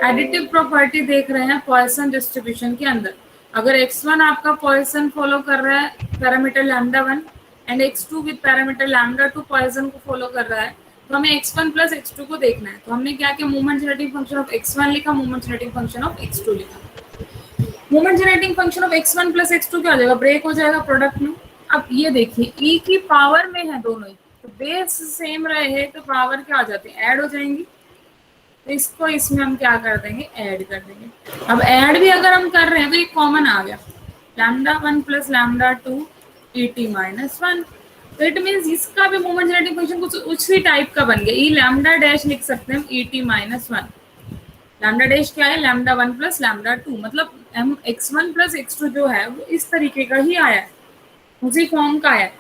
Additive property देख रहे हैं पॉइसन डिस्ट्रीब्यूशन के अंदर। अगर x1 आपका पॉइसन फॉलो कर रहा है parameter lambda 1 and x2 with parameter lambda 2 Poisson को फॉलो कर रहा है, तो हमें x1 प्लस x2 को देखना है। तो हमने क्या किया, moment generating function of x1 लिखा, moment generating function of x2 लिखा। Moment generating function of x1 plus x2 क्या हो जाएगा, ब्रेक हो जाएगा प्रोडक्ट में। अब ये देखिए e की पावर में है दोनों ही, तो बेस सेम रहे तो पावर क्या हो जाती है, ऐड हो जाएंगी। तो इसको इसमें हम क्या कर देंगे, ऐड कर देंगे। अब ऐड भी अगर हम कर रहे हैं तो ये कॉमन आ गया, lambda 1 plus lambda 2 et minus 1। तो इट मीन्स इसका भी मोमेंट जनरेटिंग फंक्शन कुछ उसी टाइप का बन गया, ई लैम्डा डैश लिख सकते हैं et माइनस 1। लैम्डा डैश क्या है, लैम्डा 1 प्लस लैम्डा 2, मतलब हम x1 प्लस x2 जो है वो इस तरीके का ही आया है, उसी फॉर्म का आया है।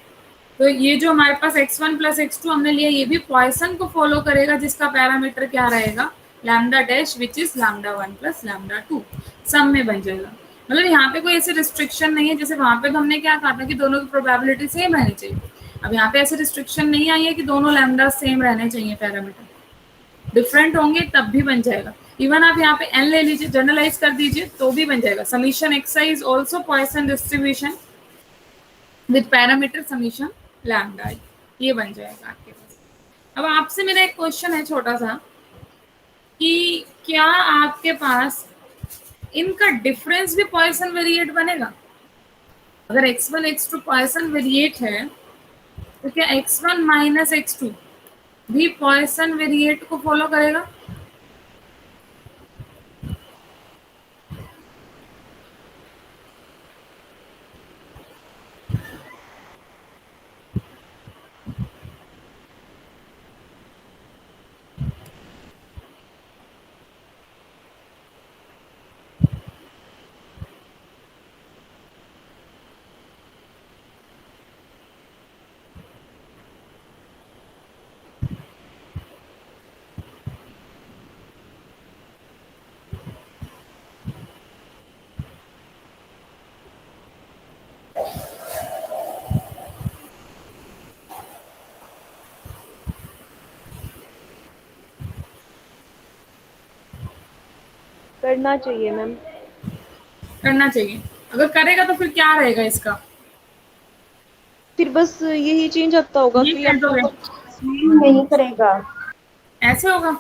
तो ये जो हमारे पास x1 प्लस x2 हमने लिया, ये भी पॉइसन को फॉलो करेगा, जिसका पैरामीटर क्या रहेगा, lambda dash which is lambda 1 plus lambda 2, सम में बन जाएगा। मतलब यहाँ पे कोई ऐसी रिस्ट्रिक्शन नहीं है, जैसे वहां पे तो हमने क्या कहा था कि दोनों की प्रोबेबिलिटी सेम रहनी चाहिए। अब यहाँ पे ऐसी रिस्ट्रिक्शन नहीं आई है कि दोनों लैम्डा सेम रहने चाहिए, पैरामीटर डिफरेंट होंगे तब भी बन जाएगा। इवन आप यहाँ पे n ले लीजिए, जनरलाइज कर दीजिए तो भी बन जाएगा। Summation xi is also Poisson distribution with parameter summation lambda, ये बन जाएगा आपके पास। अब आपसे मेरा एक क्वेश्चन है छोटा सा कि क्या आपके पास इनका डिफरेंस भी पॉइसन वेरिएट बनेगा? अगर x1 x2 पॉइसन वेरिएट है तो क्या x1 माइनस x2 भी पॉइसन वेरिएट को फॉलो करेगा? करना चाहिए मैम। करना चाहिए। अगर करेगा तो फिर क्या रहेगा इसका, फिर बस यही चेंज आता होगा ये कि कह लैम्डा दोगे, नहीं करेगा। ऐसे होगा,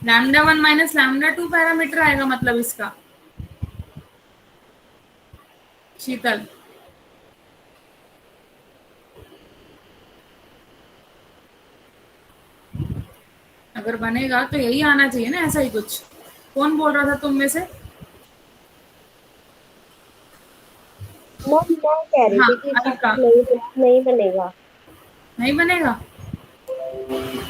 लैम्डा 1 माइनस लैम्डा 2 पैरामीटर आएगा मतलब इसका। शीतल, अगर बनेगा तो यही आना चाहिए ना, ऐसा ही कुछ। कौन बोल रहा था तुम में से? मैम मैं कह रही हाँ, थी कि अलका, नहीं बनेगा। नहीं बनेगा।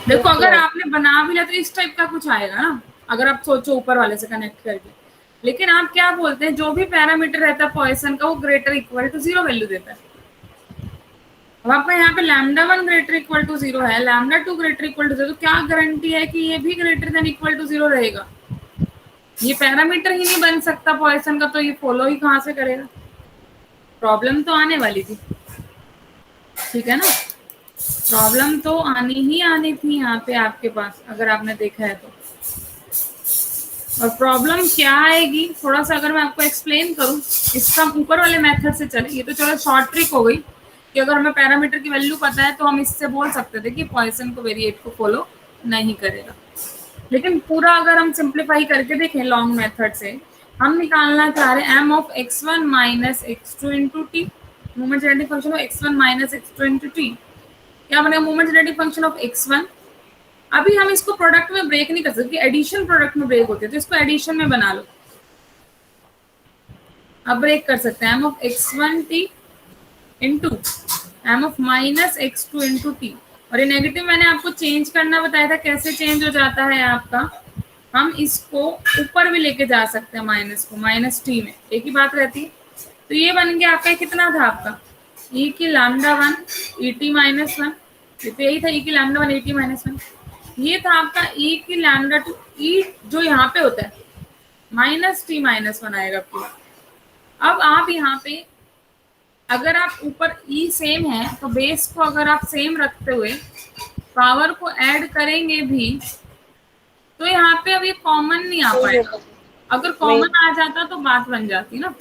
देखो यस अगर मैम। आपने बना भी लिया तो इस टाइप का कुछ आएगा ना, अगर आप सोचो ऊपर वाले से कनेक्ट करके। लेकिन आप क्या बोलते हैं, जो भी पैरामीटर रहता है पॉइसन का वो ग्रेटर इक्वल टू 0 वैल्यू देता है। अब आपका यहाँ पे लैम्डा 1 ग्रेटर इक्वल टू 0 है, लैम्डा 2 ग्रेटर इक्वल टू 0, तो क्या गारंटी है कि ये भी ग्रेटर देन इक्वल टू 0 रहेगा? ये पैरामीटर ही नहीं बन सकता पॉइसन का, तो ये फॉलो ही कहाँ से करेगा? प्रॉब्लम तो आने वाली थी, ठीक है ना, प्रॉब्लम तो आनी थी यहाँ पे आपके पास, अगर आपने देखा है तो। और प्रॉब्लम क्या आएगी, थोड़ा सा अगर मैं आपको एक्सप्लेन करूँ, इसका ऊपर वाले मेथड से चले, ये तो चलो शॉर्ट ट्रिक हो गई कि अगर हमें पैरामीटर की वैल्यू पता है तो हम इससे बोल सकते थे कि पॉइसन को वेरिएट को फॉलो नहीं करेगा। लेकिन पूरा अगर हम सिंप्लीफाई करके देखें लॉन्ग मेथड से, हम निकालना चाह रहे हैं m of x1 minus x2 into T, moment genetic function of x1 minus x2 into T. क्या बनेगा, moment genetic function of x1। अभी हम इसको प्रोडक्ट में ब्रेक नहीं कर सकते, एडिशन प्रोडक्ट में ब्रेक होती है, तो इसको एडिशन में बना लो। अब ब्रेक कर सकते हैं m of x1 t into m of minus x2 into T. और ये नेगेटिव मैंने आपको चेंज करना बताया था, कैसे चेंज हो जाता है आपका, हम इसको ऊपर भी लेके जा सकते हैं माइनस को, माइनस टी में एक ही बात रहती है। तो ये बन गया आपका, कितना था आपका, ई की लैम्डा 1 ई टी माइनस 1, तो यही था ई की लैम्डा 1 ई टी माइनस 1। ये था आपका ई की लैम्डा 2, ई जो यहाँ पे होता है माइनस टी माइनस 1 आएगा पूरा। अब आप यहाँ पे अगर आप ऊपर ई सेम है तो बेस को अगर आप सेम रखते हुए पावर को ऐड करेंगे भी तो यहाँ पे अब ये कॉमन नहीं आ पाएगा, अगर कॉमन आ जाता तो बात बन जाती ना।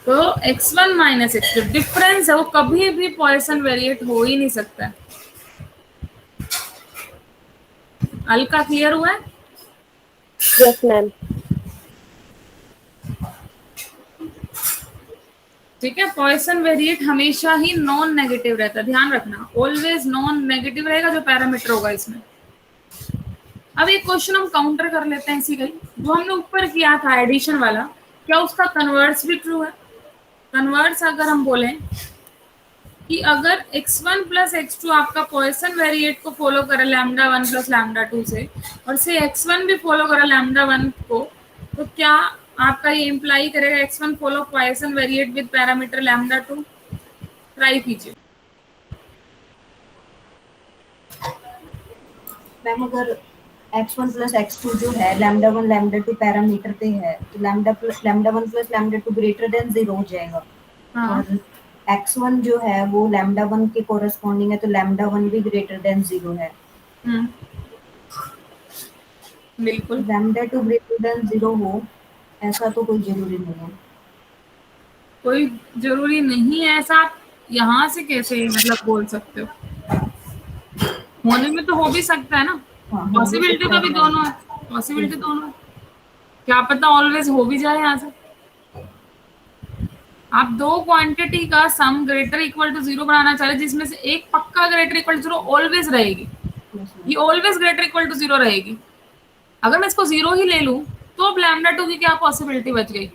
तो x1 माइनस x2 डिफरेंस है, वो कभी भी पॉइसन वेरिएट हो ही नहीं सकता है। हल्का क्लियर हुआ है? Yes ma'am. ठीक है, पॉइसन वेरिएट हमेशा ही नॉन नेगेटिव रहता है, ध्यान रखना, ऑलवेज नॉन नेगेटिव रहेगा जो पैरामीटर होगा इसमें। अब एक क्वेश्चन हम काउंटर कर लेते हैं इसी का ही, जो हमने ऊपर किया था एडिशन वाला, क्या उसका कन्वर्स भी ट्रू है? कन्वर्स अगर हम बोलें कि अगर x1 प्लस x2 आपका पॉइसन वेरिएट को फॉलो करे लैम्डा 1 प्लस लैम्डा 2 से, और से x1 भी फॉलो करे लैम्डा 1 को, तो क्या आपका ये इम्प्लाई करेगा x1 follow Poisson variate with parameter lambda 2? Try कीजिए। मैम अगर x1 प्लस x2 जो है लैम्डा 1 लैम्डा 2 पैरामीटर पे है, तो lambda 1 plus lambda 2 greater than 0 हो जाएगा। हाँ, और x1 जो है वो लैम्डा 1 के कोरस्पॉन्डिंग है, तो लैम्डा 1 भी ग्रेटर देन 0 है। बिल्कुल लैम्डा 2 ग्रेटर देन 0 हो, ऐसा तो कोई जरूरी नहीं है। कोई जरूरी नहीं है ऐसा, आप यहाँ से कैसे मतलब बोल सकते हो? होने में तो हो भी सकता है ना, हाँ, हो भी पॉसिबिलिटी सकता तो भी है। दोनों है, पॉसिबिलिटी दोनों है, क्या पता ऑलवेज हो भी जाए यहाँ से। आप दो क्वांटिटी का सम ग्रेटर इक्वल टू 0 बनाना चाह रहे, जिसमें से एक पक्का ग्रेटर इक्वल टू 0 ऑलवेज रहेगी, ये ऑलवेज ग्रेटर इक्वल टू 0 रहेगी। अगर मैं इसको 0 ही ले लूं तो अब लैम्डा 2 की क्या पॉसिबिलिटी बच गई?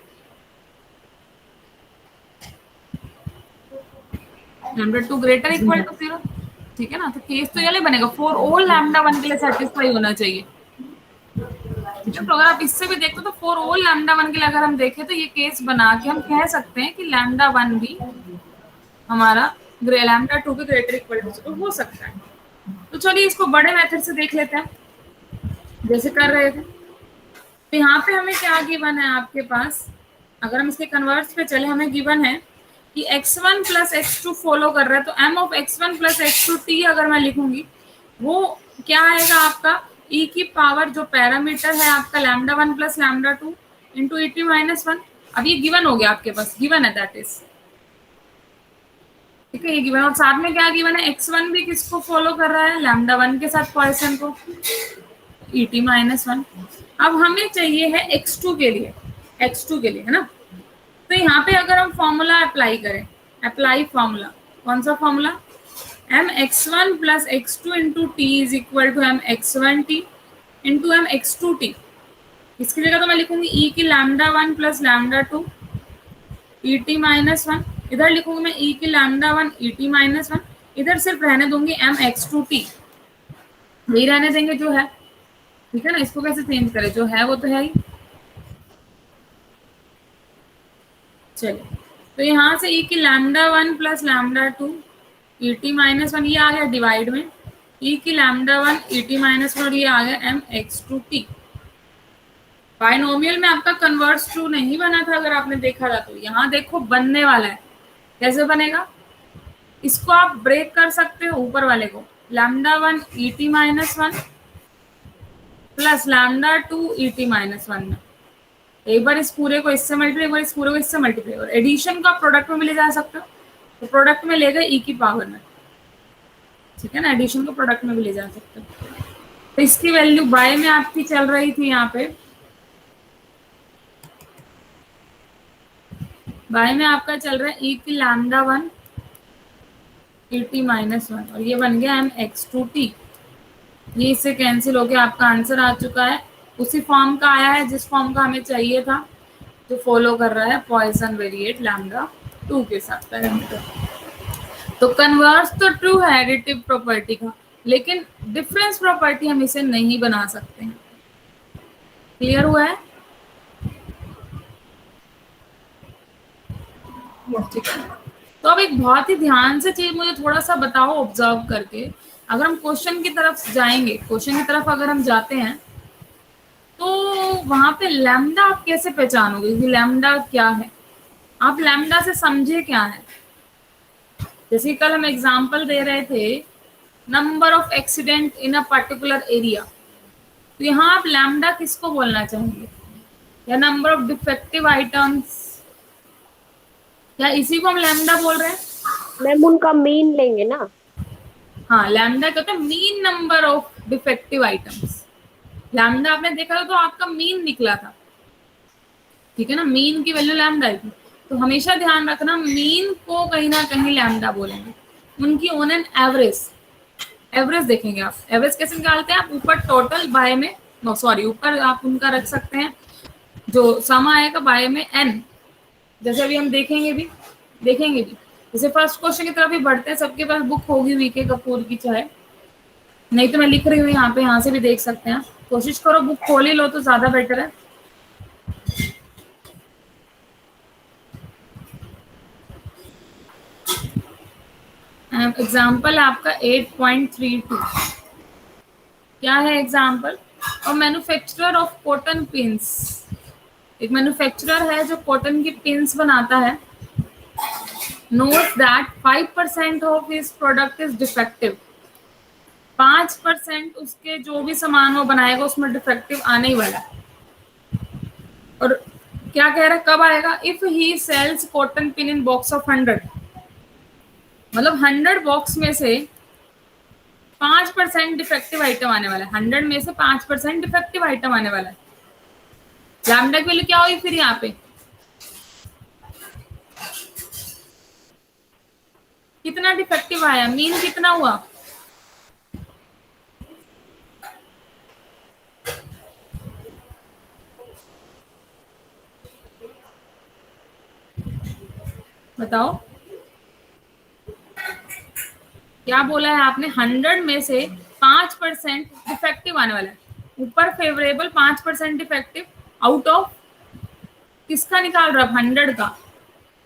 लैम्डा 2 ग्रेटर इक्वल टू 0, ठीक है ना। तो केस तो ये बनेगा फॉर ऑल लैम्डा 1 के लिए सेटिस्फाई होना चाहिए, ठीक है। तो अगर आप इससे भी देखते हो तो फॉर ऑल लैम्डा 1 के लिए अगर हम देखें तो ये केस बना के हम कह सकते हैं कि लैम्डा 1 भी हमारा लैम्डा 2 के ग्रेटर इक्वल टू 0 हो सकता है। तो चलिए इसको बड़े मेथड से देख लेते हैं, जैसे कर रहे थे। तो यहाँ पे हमें क्या गिवन है आपके पास, अगर हम इसके कन्वर्स पे चले, हमें गिवन है कि x1 प्लस x2 फॉलो कर रहा है, तो m of x1 plus x2 t अगर मैं लिखूंगी, वो क्या आएगा आपका e की पावर जो पैरामीटर है आपका लैम्डा 1 प्लस लैम्डा 2 इंटू ई टी माइनस 1। अब ये गिवन हो गया आपके पास, गिवन है दैट इज, ठीक है, ये गिवन। और साथ में क्या गिवन है, x1 भी किसको फॉलो कर रहा है, लैम्डा 1 के साथ पॉइसन को, ई टी माइनस 1। अब हमें चाहिए है x2 के लिए, x2 के लिए है ना। तो यहाँ पे अगर हम फॉर्मूला अप्लाई करें, अप्लाई फॉर्मूला, कौन सा formula, M X one plus X two into T is equal to M X one T into M X two T. इसकी जगह तो मैं लिखूंगी ई की lambda 1 plus lambda 2 e T minus 1, इधर लिखूंगी मैं ई की लैम्डा 1 ई टी माइनस 1, इधर सिर्फ रहने दूंगी एम एक्स टू टी, यही रहने देंगे जो है, ठीक है ना। इसको कैसे चेंज करें, जो है वो तो है ही। चलिए, तो यहाँ से ई की lambda 1 plus lambda 2 e T minus 1, ये आ गया डिवाइड में, ई की लैम्डा 1 ई टी माइनस 1, ये आ गया M X two T. Binomial में आपका कन्वर्स ट्रू नहीं बना था, अगर आपने देखा था तो यहाँ देखो बनने वाला है। कैसे बनेगा, इसको आप ब्रेक कर सकते हो ऊपर वाले को, लैम्डा 1 ई T minus 1 plus lambda 2 e T minus 1 में, एक बार इस पूरे को इससे मल्टीप्लाई, एक बार इस पूरे को इससे मल्टीप्लाई, और एडिशन को आप प्रोडक्ट में भी ले जा सकते हो, तो प्रोडक्ट में ले गए ई की पावर में, ठीक है ना, एडिशन को प्रोडक्ट में भी ले जा सकते हो। तो इसकी वैल्यू बाय में आपकी चल रही थी, यहाँ पे बाय में आपका चल रहा है ई की लैम्डा 1 ई टी माइनस 1, और ये बन गया एम एक्स टू टी। ये इससे कैंसिल हो गया, आपका आंसर आ चुका है, उसी फॉर्म का आया है जिस फॉर्म का हमें चाहिए था, जो फॉलो कर रहा है पॉइसन वेरिएट लैम्डा 2 के साथ पैरामीटर। तो कन्वर्स तो ट्रू है एडिटिव प्रॉपर्टी का, लेकिन डिफरेंस प्रॉपर्टी हम इसे नहीं बना सकते हैं। क्लियर हुआ है? ठीक है। तो अब एक बहुत ही ध्यान से चीज मुझे थोड़ा सा बताओ ऑब्जर्व करके, अगर हम क्वेश्चन की तरफ जाएंगे, क्वेश्चन की तरफ अगर हम जाते हैं, तो वहां पे लैम्डा आप कैसे पहचानोगे कि लैम्डा क्या है, आप लैम्डा से समझे क्या है। जैसे कल हम एग्जांपल दे रहे थे, number of accident in a particular area, तो यहाँ आप लैम्डा किसको बोलना चाहेंगे, या नंबर ऑफ डिफेक्टिव आइटम्स, या इसी को हम लैम्डा बोल रहे हैं? मैम उनका मीन लेंगे ना। हाँ, लैम्डा कहते हैं mean number of defective items. Lambda आपने देखा था तो आपका मीन निकला था, ठीक है ना, मीन की वैल्यू लैम्डा थी। तो हमेशा ध्यान रखना मीन को कहीं ना कहीं लैम्डा बोलेंगे। उनकी ऑन एन एवरेज, एवरेज देखेंगे आप। एवरेज कैसे निकालते हैं आप, ऊपर टोटल बाय में, नो सॉरी, ऊपर आप उनका रख सकते हैं जो सम आएगा बाय में एन, जैसे अभी हम देखेंगे भी। जैसे फर्स्ट क्वेश्चन की तरफ ही बढ़ते हैं। सबके पास बुक होगी वीके कपूर की, चाहे नहीं तो मैं लिख रही हूँ यहाँ पे, यहाँ से भी देख सकते हैं। कोशिश करो बुक खोल ही लो तो ज्यादा बेटर है। एग्जाम्पल आपका 8.32 क्या है एग्जाम्पल, और मैन्युफैक्चरर ऑफ कॉटन पिंस। एक मैन्युफैक्चरर है जो कॉटन की पिंस बनाता है, note that 5% of his product is defective. 5% उसके जो भी सामान वो बनाएगा उसमें डिफेक्टिव आने ही वाला है। और क्या कह रहा है, कब आएगा, if he sells cotton pin in box of 100, मतलब 100 बॉक्स में से 5% डिफेक्टिव आइटम आने वाला है। 100 में से 5% डिफेक्टिव आइटम आने वाला है। लैम्डा की वैल्यू क्या हुई फिर यहाँ पे, कितना डिफेक्टिव आया, मीन कितना हुआ, बताओ क्या बोला है आपने, 100 में से 5% डिफेक्टिव आने वाला है। ऊपर फेवरेबल 5% डिफेक्टिव, आउट ऑफ किसका निकाल रहा है, 100 का।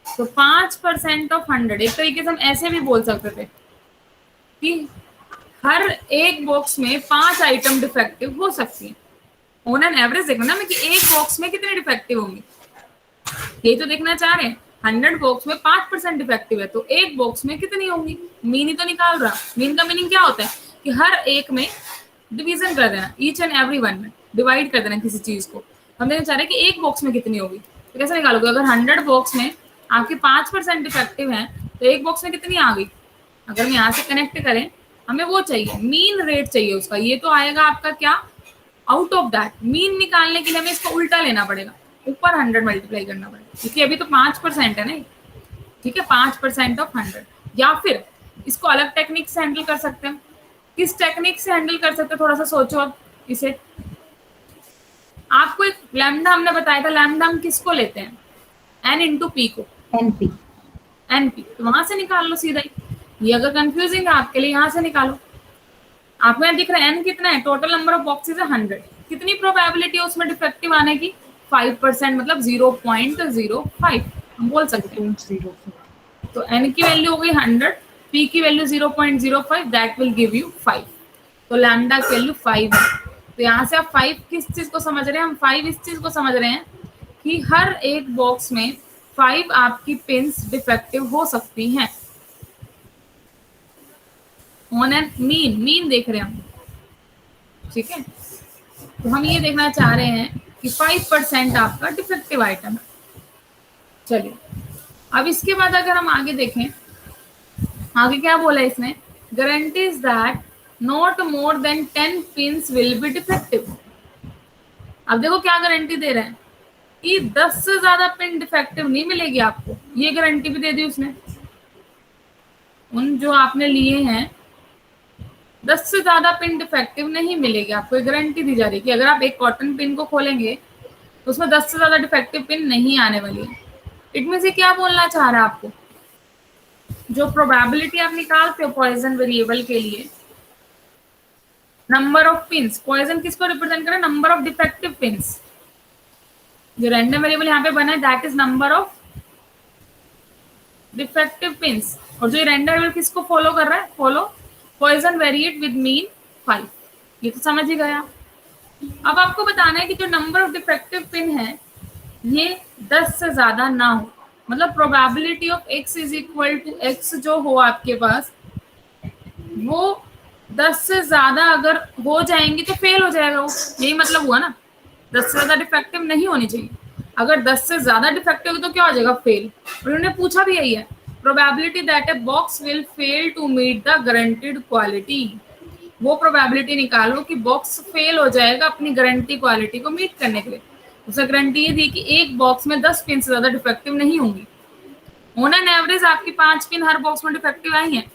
तो 5% ऑफ 100, एक तरीके से हम ऐसे भी बोल सकते थे कि हर एक बॉक्स में 5 आइटम डिफेक्टिव हो सकती है। ऑन एन एवरेज देखो ना मैं कि एक बॉक्स में कितने डिफेक्टिव होंगे, ये तो देखना चाह रहे हैं। 100 बॉक्स में 5% डिफेक्टिव है तो एक बॉक्स में कितनी होंगी, मीन ही तो निकाल रहा। मीन का मीनिंग क्या होता है कि हर एक में डिवीजन कर देना, ईच एंड एवरी वन में डिवाइड कर देना किसी चीज को। हम देखना चाह रहे हैं कि एक बॉक्स में कितनी होगी, तो कैसे निकालोगे, अगर 100 बॉक्स में आपके 5% डिफेक्टिव है तो एक बॉक्स में कितनी आ गई। अगर हम यहाँ से कनेक्ट करें, हमें वो चाहिए, मीन रेट चाहिए उसका, ये तो आएगा आपका क्या, आउट ऑफ दैट। मीन निकालने के लिए हमें इसको उल्टा लेना पड़ेगा, ऊपर 100 मल्टीप्लाई करना पड़ेगा, क्योंकि अभी तो 5% है ना, ठीक है, 5% ऑफ 100। या फिर इसको अलग टेक्निक से हैंडल कर सकते हैं। किस टेक्निक से हैंडल कर सकते हैं, थोड़ा सा सोचो अब इसे। आपको एक लैम्डा हमने बताया था, लैम्डा हम किसको लेते हैं, एन इंटू पी को, एनपी, एनपी, तो वहां से निकाल लो सीधा ही। ये अगर कंफ्यूजिंग है आपके लिए, यहाँ से निकालो। आपको यहाँ दिख रहा है एन कितना है, टोटल नंबर ऑफ बॉक्सेस है 100, कितनी प्रोबेबिलिटी है उसमें डिफेक्टिव आने की, 5%, मतलब 0.05 हम बोल सकते हैं। तो एन की वैल्यू हो गई 100, पी की value 0.05, that will give you 5। तो लैम्डा की वैल्यू 5 है। तो यहाँ से आप 5 किस चीज को समझ रहे हैं, हम 5 इस चीज को समझ रहे हैं कि हर एक बॉक्स में 5 आपकी पिंस डिफेक्टिव हो सकती हैं। ऑन एन मीन, मीन देख रहे हैं हम, ठीक है। तो हम ये देखना चाह रहे हैं कि 5% आपका डिफेक्टिव आइटम है। चलिए अब इसके बाद अगर हम आगे देखें, आगे क्या बोला इसने, guarantees that not more than 10 pins will be defective. अब देखो क्या गारंटी दे रहे हैं कि 10 से ज्यादा पिन डिफेक्टिव नहीं मिलेगी आपको, ये गारंटी भी दे दी उसने। उन जो आपने लिए हैं 10 से ज्यादा पिन डिफेक्टिव नहीं मिलेगी आपको, गारंटी दी जा रही है कि अगर आप एक कॉटन पिन को खोलेंगे तो उसमें 10 से ज्यादा डिफेक्टिव पिन नहीं आने वाली है। इट मीन से क्या बोलना चाह रहा है आपको, जो प्रोबेबिलिटी आप निकालते हो पॉइजन वेरिएबल के लिए, नंबर ऑफ पिंस, पॉइजन किसको रिप्रेजेंट करे, नंबर ऑफ डिफेक्टिव पिंस। जो रैंडम वेरिएबल यहाँ पे बना है that is number of defective pins. और जो रैंडम वेरिएबल किसको फॉलो कर रहा है, follow Poisson variate with mean 5। ये तो समझ ही गया। अब आपको बताना है कि जो नंबर ऑफ डिफेक्टिव पिन है ये 10 से ज्यादा ना हो, मतलब probability of x is equal to x जो हो आपके पास वो 10 से ज्यादा अगर हो जाएंगी तो फेल हो जाएगा वो, यही मतलब हुआ ना, 10 से ज्यादा डिफेक्टिव नहीं होनी चाहिए। अगर 10 से ज्यादा डिफेक्टिव हो तो क्या हो जाएगा, फेल। उन्होंने पूछा भी यही है, probability that a box will fail to meet the guaranteed quality. वो प्रोबेबिलिटी निकालो कि बॉक्स फेल हो जाएगा अपनी गारंटी क्वालिटी को मीट करने के लिए। उसने गारंटी ये दी कि एक बॉक्स में 10 पिन से ज्यादा डिफेक्टिव नहीं होंगी। ऑन एन एवरेज आपकी 5 पिन हर बॉक्स में डिफेक्टिव आई हैं,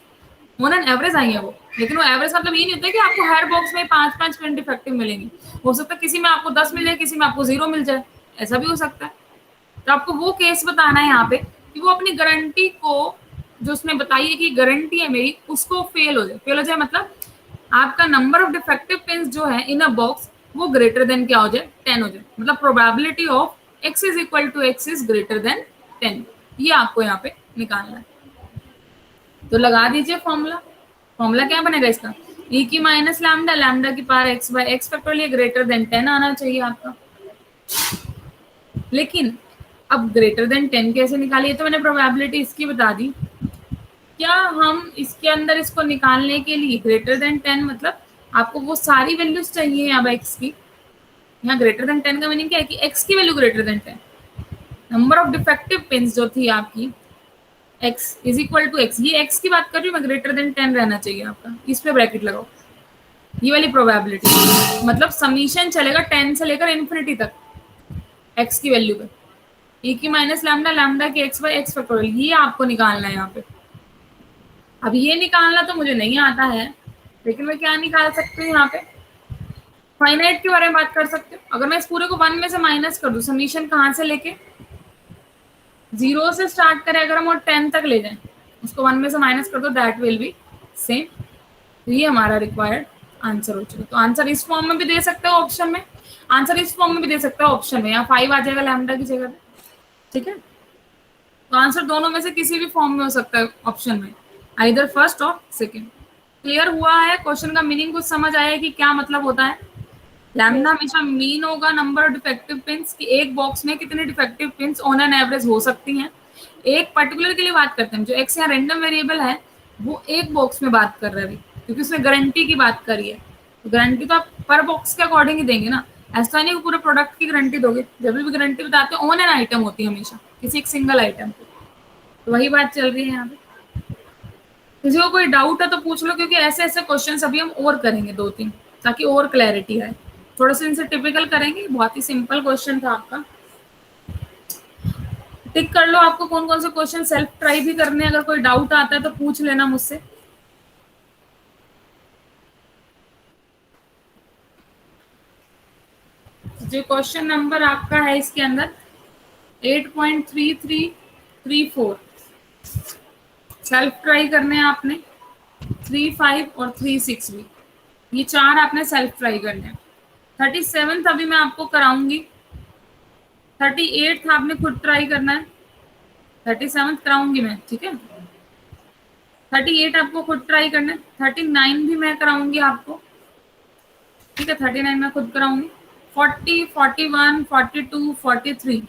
ऑन एन एवरेज आई है वो, लेकिन वो एवरेज मतलब ये नहीं होता कि आपको हर बॉक्स में 5-5 पिन डिफेक्टिव मिलेंगी। हो सकता है किसी में आपको 10 मिल जाए, किसी में आपको 0 मिल जाए, ऐसा भी हो सकता है। तो आपको वो केस बताना है यहाँ पे कि वो अपनी गारंटी को, जो उसने बताई है कि गारंटी है मेरी, उसको फेल हो जाए। फेल हो जाए मतलब आपका नंबर ऑफ डिफेक्टिव पिन्स जो है इन अ बॉक्स वो ग्रेटर देन क्या हो जाए, 10 हो जाए। मतलब probability of x is equal to x is greater than 10, ये आपको यहाँ पे निकालना है। तो लगा दीजिए फॉर्मूला। फॉर्मूला क्या बनेगा इसका, e की माइनस लैम्डा, लैम्डा की power x by x factorial greater than 10 आना चाहिए आपका। लेकिन अब ग्रेटर देन 10 कैसे निकालिए, तो मैंने प्रोबेबिलिटी इसकी बता दी। क्या हम इसके अंदर इसको निकालने के लिए ग्रेटर देन 10 मतलब आपको वो सारी वैल्यूज चाहिए अब x की। यहाँ ग्रेटर देन 10 का मीनिंग क्या है कि x की value greater than 10, number of defective pins जो थी आपकी x is equal to x, ये x की बात कर रही हूँ मैं, ग्रेटर देन 10 रहना चाहिए आपका, इस पे ब्रैकेट लगाओ, ये वाली प्रोबेबिलिटी। मतलब समीशन चलेगा 10 से लेकर इन्फिनिटी तक x की वैल्यू पे, e की माइनस लैम्डा, लैम्डा की x बाय x फैक्टोरियल, ये आपको निकालना है यहाँ पे। अब ये निकालना तो मुझे नहीं आता है, लेकिन मैं क्या निकाल सकती हूँ यहाँ पे, फाइनाइट के बारे में बात कर सकते हो। अगर मैं इस पूरे को 1 में से माइनस कर दूं, समीशन कहाँ से लेके 0 से स्टार्ट करें, अगर हम और 10 तक ले जाएं, उसको 1 में से माइनस कर दो, दैट विल बी सेम। तो ये हमारा रिक्वायर्ड आंसर हो चुका। तो आंसर इस फॉर्म में भी दे सकते हो ऑप्शन में, आंसर इस फॉर्म में भी दे सकते हो ऑप्शन में, यहाँ 5 आ जाएगा लैम्डा की जगह पे, ठीक है। तो आंसर दोनों में से किसी भी फॉर्म में हो सकता है ऑप्शन में, आइदर फर्स्ट और सेकंड। क्लियर हुआ है, क्वेश्चन का मीनिंग कुछ समझ आया है कि क्या मतलब होता है। लैम्डा हमेशा मीन होगा नंबर ऑफ डिफेक्टिव पिन्स की एक बॉक्स में कितने defective pins on an average हो सकती हैं। एक पर्टिकुलर के लिए बात करते हैं, जो एक्स यहाँ रैंडम वेरिएबल है वो एक बॉक्स में बात कर रहे हैं क्योंकि उसने गारंटी की बात करी है। तो गारंटी तो आप पर बॉक्स के अकॉर्डिंग ही देंगे ना, ऐसा नहीं कि पूरे प्रोडक्ट की गारंटी दोगे। जब भी गारंटी बताते हैं ऑन एन आइटम होती है हमेशा, किसी एक सिंगल आइटम पे। तो वही बात चल रही है यहाँ पे। किसी को कोई डाउट है तो पूछ लो, क्योंकि ऐसे ऐसे क्वेश्चन अभी हम और करेंगे 2-3, ताकि और क्लैरिटी आए। थोड़ा सा इनसे टिपिकल करेंगे, बहुत ही सिंपल क्वेश्चन था आपका। टिक कर लो आपको कौन कौन से क्वेश्चन सेल्फ ट्राई भी करने, अगर कोई डाउट आता है तो पूछ लेना मुझसे। जो क्वेश्चन नंबर आपका है इसके अंदर 8.3334 सेल्फ ट्राई करने हैं आपने, 3, 5 और 3, 6 भी, ये 4 आपने सेल्फ ट्राई करने हैं। 37 अभी मैं आपको कराऊंगी, 38 आपने खुद ट्राई करना है, 37 कराऊंगी मैं, ठीक है। 38 आपको खुद ट्राई करना है, 39 भी मैं कराऊंगी आपको, ठीक है। 39 मैं खुद कराऊंगी, 40, 41, 42, 43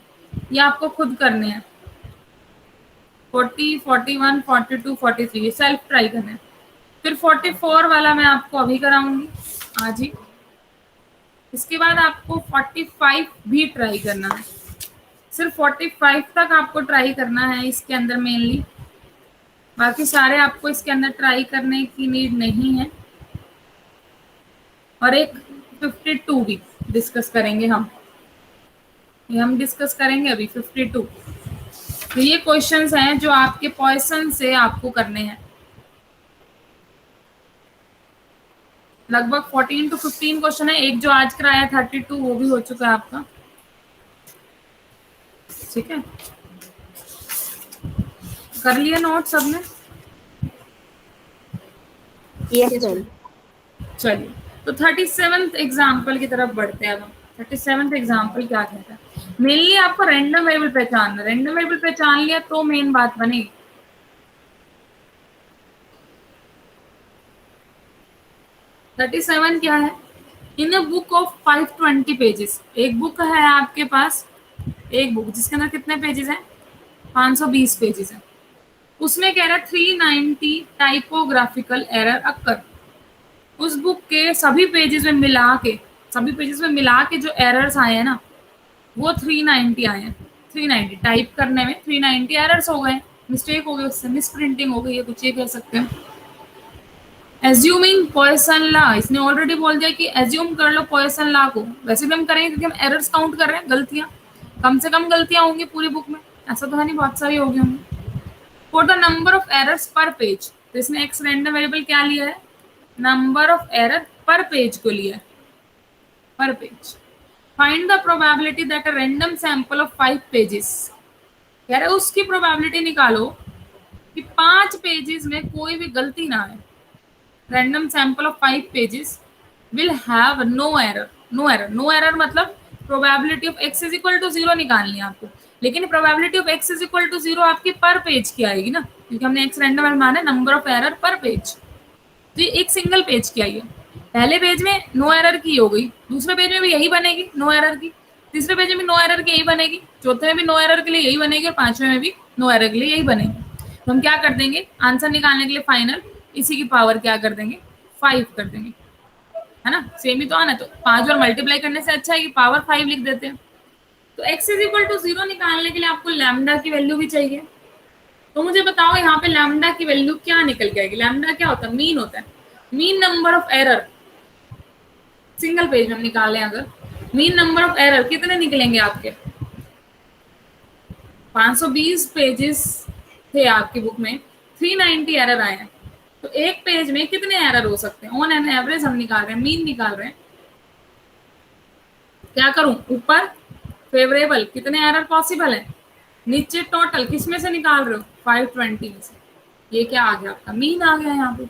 ये आपको खुद करने हैं। 40, 41, 42, 43 ये सेल्फ ट्राई करना है। फिर 44 वाला मैं आपको अभी कराऊंगी आज ही। इसके बाद आपको 45 भी ट्राई करना है, सिर्फ 45 तक आपको ट्राई करना है इसके अंदर मेनली, बाकी सारे आपको इसके अंदर ट्राई करने की नीड नहीं है। और एक 52 भी डिस्कस करेंगे हम, ये हम डिस्कस करेंगे अभी 52। तो ये क्वेश्चंस हैं जो आपके पॉइसन से आपको करने हैं। लगभग 14 to 15 क्वेश्चन है। एक जो आज कराया 32 वो भी हो चुका है आपका, ठीक है। कर लिया नोट सबने? Yes ma'am. चलिए तो 37th एग्जाम्पल की तरफ बढ़ते हैं। अब 37th एग्जाम्पल क्या कहता है, मेनली आपको रैंडम वेरिएबल पहचानना। रैंडम वेरिएबल पहचान लिया तो मेन बात बनेगी। थर्टी सेवन क्या है, in a book of 520 pages, एक बुक है आपके पास, एक बुक जिसके अंदर कितने पेजेस हैं, 520 पेजेस हैं। उसमें कह रहा है 390 टाइपोग्राफिकल एरर अकर। बुक के सभी पेजेस में मिला के जो एरर्स आए हैं ना, वो 390 आए हैं। 390 टाइप करने में 390 एरर्स हो गए, मिस्टेक हो गई, उससे मिस प्रिंटिंग हो गई है, कुछ ये कह सकते हैं। एज्यूमिंग पॉइसन लॉ, इसने ऑलरेडी बोल दिया कि एज्यूम कर लो पॉइसन लॉ को। वैसे भी हम करेंगे क्योंकि हम एरर्स काउंट कर रहे हैं, गलतियां कम से कम गलतियां होंगी पूरी बुक में, ऐसा तो है नहीं बहुत सारी होगी होंगी। For the number of errors पर पेज, तो इसने एक्स रैंडम वेरिएबल क्या लिया है, नंबर ऑफ एरर पर पेज को लिया है, पर page. Find the probability that a random sample of 5 pages, कह रहे उसकी प्रोबेबिलिटी निकालो कि 5 पेजेस में कोई भी गलती ना आए। Random sample of 5 pages will have no error मतलब probability of x is equal to 0 निकालनी है आपको, लेकिन probability of x is equal to 0 आपकी पर पेज की आएगी ना, क्योंकि हमने x रैंडम माना नंबर ऑफ एरर पर पेज, तो ये एक सिंगल पेज की आई है। पहले पेज में नो एरर की हो गई, दूसरे पेज में भी यही बनेगी नो एरर की, तीसरे पेज में भी नो एरर की यही बनेगी, चौथे में भी नो एरर के लिए यही बनेगी, और पांचवें में भी नो एरर के लिए यही बनेगी। तो हम क्या कर देंगे, आंसर निकालने के लिए फाइनल इसी की पावर क्या कर देंगे, 5 कर देंगे, है ना, सेम ही तो आना। तो 5 और मल्टीप्लाई करने से अच्छा है कि पावर 5 लिख देते हैं। तो x इज इक्वल टू 0 निकालने के लिए आपको लैम्डा की वैल्यू भी चाहिए। तो मुझे बताओ यहाँ पे लैम्डा की वैल्यू क्या निकल के आएगी। लैम्डा क्या होता है, मीन होता है, mean number of error. Single page में हम निकालें अगर, मीन नंबर ऑफ एरर कितने निकलेंगे आपके, 520 पेजेस थे आपकी बुक में, 390 एरर आए हैं, तो एक पेज में कितने एरर हो सकते हैं, ऑन एन एवरेज हम निकाल रहे हैं, मीन निकाल रहे हैं। क्या करूं, ऊपर फेवरेबल कितने एरर पॉसिबल है, नीचे टोटल किस में से निकाल रहे हो, 520 में से, ये क्या आ गया आपका मीन आ गया यहाँ पे।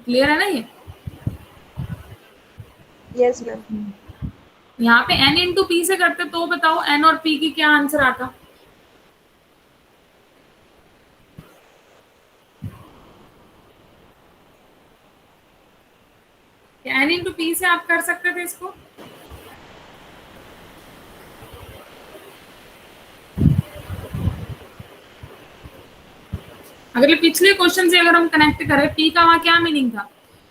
क्लियर है ना ये, यस मैम। यहाँ पे n इंटू पी से करते तो बताओ n और p की क्या आंसर आता, n इंटू पी से आप कर सकते थे इसको। अगर ये पिछले क्वेश्चन से अगर हम कनेक्ट करें, p का वहां क्या मीनिंग था,